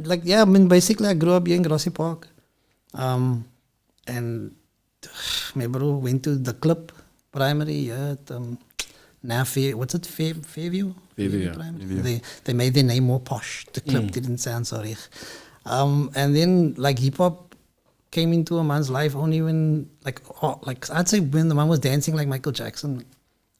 I mean, basically, I grew up here in Grassy Park. And my bro went to the club primary at what's it, Fairview? Fairview, Primary. Fairview. They made their name more posh. The club didn't sound so rich. And then like hip hop came into a man's life only when like I'd say when the man was dancing like Michael Jackson.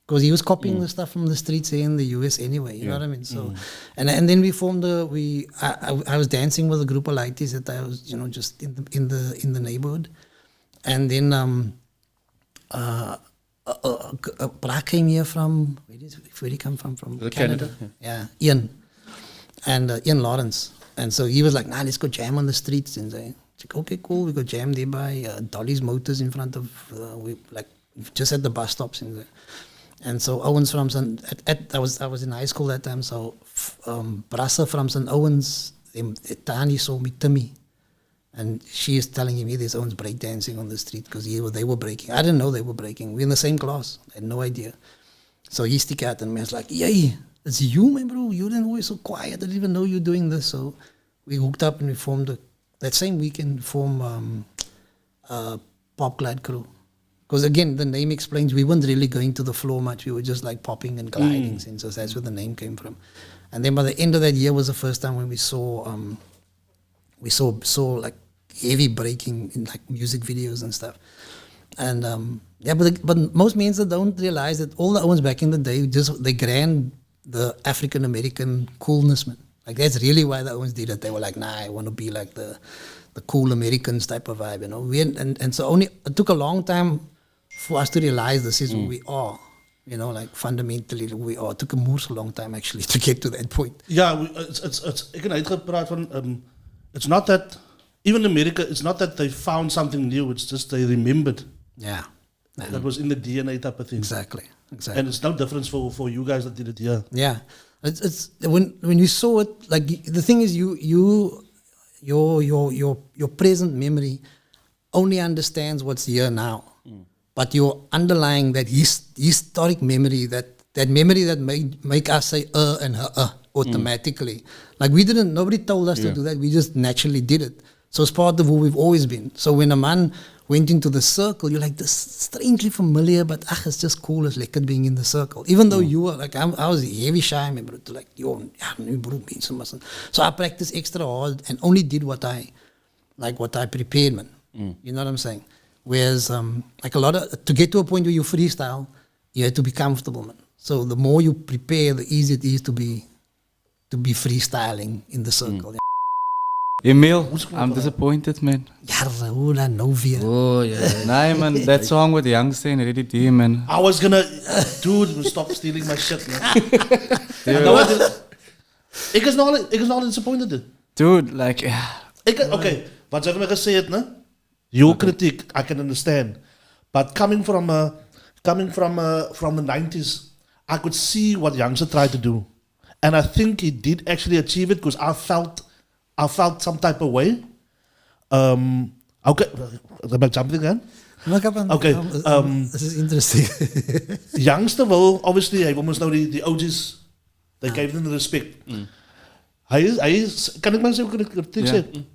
Because he was copying the stuff from the streets here in the US anyway, you know what I mean? So, and then we formed I was dancing with a group of lighties that I was, just in the neighborhood. And then Bra came here from, where did he come from? From Canada. Yeah, Ian. And Ian Lawrence. And so he was like, let's go jam on the streets. And I like, okay, cool. We go jam there by Dolly's Motors in front of, just at the bus stops in there. And so Owens from I was in high school that time, so Brassa from St. Owens, Tani saw me, Timmy. And she is telling him, there's Owens breakdancing on the street because they were breaking. I didn't know they were breaking. We're in the same class. I had no idea. So he stick out and I was like, yay, it's you, man, bro. You didn't always so quiet. I didn't even know you were doing this. So we hooked up and we formed, that same weekend, Pop Glide Crew. Because again, the name explains we weren't really going to the floor much. We were just like popping and gliding. So that's where the name came from. And then by the end of that year was the first time when we saw like heavy breaking in like music videos and stuff. And but most men don't realize that all the Owens back in the day they grand the African American coolness, man. Like that's really why the Owens did it. They were like, I want to be like the cool Americans type of vibe, and so it took a long time for us to realize this is who we are, like fundamentally who we are. It took a long time actually to get to that point. Yeah, it's not that, even in America, it's not that they found something new, it's just they remembered. Yeah. That was in the DNA type of thing. Exactly. And it's no difference for you guys that did it here. Yeah. It's when you saw it, like the thing is your present memory only understands what's here now. But your underlying that historic memory, that memory that make us say and automatically. Like nobody told us to do that. We just naturally did it. So it's part of who we've always been. So when a man went into the circle, you're like, this is strangely familiar, but it's just cool as like it being in the circle. Even though you were like, I was heavy shy, I remember to like, so I practiced extra hard and only did what I prepared, man. You know what I'm saying? Whereas, to get to a point where you freestyle, you have to be comfortable, man. So the more you prepare, the easier it is to be freestyling in the circle. Emile, I'm disappointed, man. Oh, yeah. Nah, man, that song with Youngster and Ready D, man. I was gonna, dude, stop stealing my shit, man. Ik is nog disappointed. Dude, like, okay, wat zeg ik gezegd, ne? Your critique, I can understand. But coming from the 90s, I could see what Youngster tried to do. And I think he did actually achieve it because I felt some type of way. Okay, am I jumping again? Okay. This is interesting. Youngster will, obviously, he almost know the OGs. They gave them the respect. Hij is, kan ik maar zeggen, kritiek zeggen?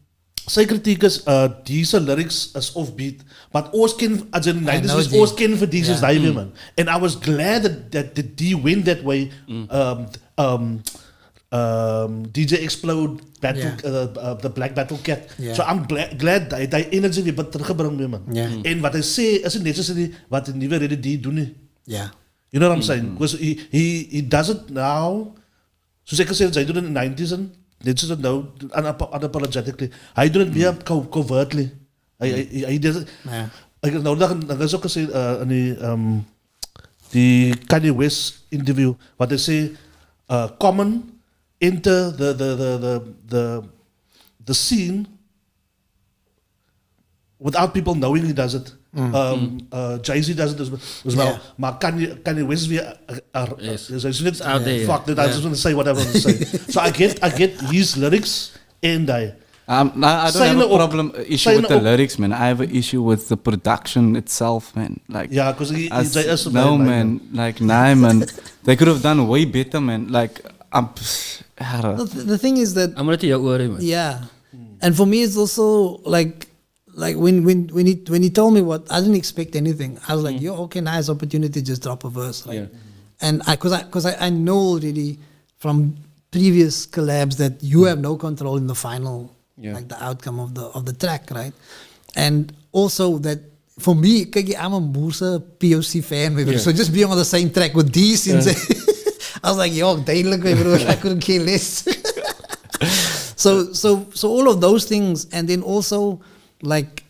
Zijn kritiek is, deze lyrics is offbeat. But ons ken, as in 90s, ons ken voor deze die man. And I was glad that the D went that way. DJ Explode, the Black Battle Cat. So I'm glad that die energy weer wat teruggebring weer, man. En wat hy sê is nie necessarily wat 'n nuwe Ready D doen nie. Yeah. You know what I'm saying? Because he does it now. Soos ek gesê het, hy doen it in the 90s en dit is het nou unapologetically. Hy doen het weer covertly. Hy does it. Ek het nou dan is ook gesê in die Kanye West interview wat hy sê Common enter the scene without people knowing he does it. Jay-Z does it as well. Maar Kanye West is weer it's out there. Fuck that, I just want to say whatever I want to say. So I get his lyrics and I don't have a issue with the lyrics, man. I have an issue with the production itself, man. Like, yeah, because man. Like, nah, man. They could have done way better, man. Like, The thing is that I'm gonna worry, man. yeah, and for me it's also like when he told me what, I didn't expect anything. I was like, yo, okay, nice opportunity, just drop a verse, right? And because I know already from previous collabs that you have no control in the final, like the outcome of the track, right? And also that for me, I'm a Moose POC fan, so just being on the same track with these, I was like, yo, duidelijk, bro, I couldn't care less. so all of those things, and then also like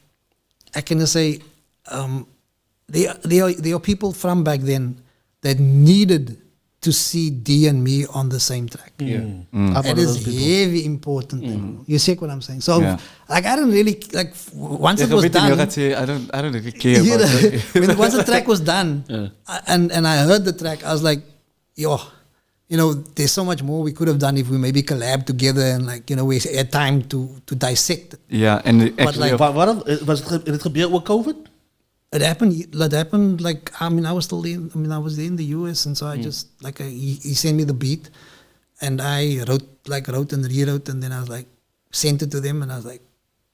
I can say, there are people from back then that needed to see D and me on the same track. It is heavy important. You see what I'm saying? So like I don't really like once it was done. I don't really care about it. Once the track was done, and I heard the track, I was like, yo, you know, there's so much more we could have done if we maybe collab together and like, you know, we had time to dissect it. Yeah, and But like, was het gebeurd with COVID? It happened like, I mean, I was there in the US, and so I just, like, he sent me the beat, and I wrote and rewrote, and then I was like, sent it to them, and I was like,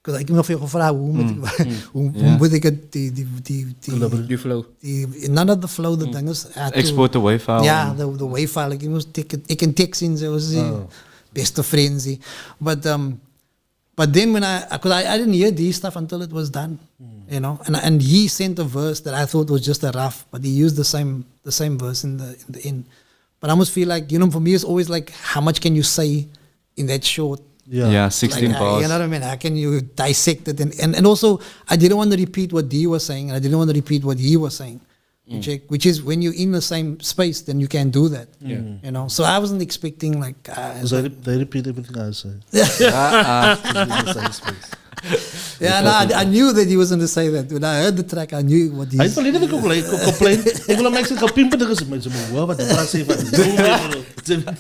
because ik heb nog veel gevraagd, hoe moet ik het, die flow. None of the flow, the thing is, export the WAV file. Yeah, the WAV file, like, ik kan tekst in, zoals beste frenzy. But then when I didn't hear these stuff until it was done, you know, and he sent a verse that I thought was just a rough, but he used the same verse in the end. But I almost feel like, you know, for me it's always like, how much can you say in that short? Yeah, 16 like, bars. You know what I mean? How can you dissect it? And also, I didn't want to repeat what D was saying, and I didn't want to repeat what he was saying. Which is when you're in the same space, then you can do that. You know, so I wasn't expecting like. They repeat everything I say. I knew that he was going to say that. When I heard the track, I knew what he. Hij verleden complain. Ik wil hem mensen gaan pimpen. Dus mensen moeten wat de praat zeggen.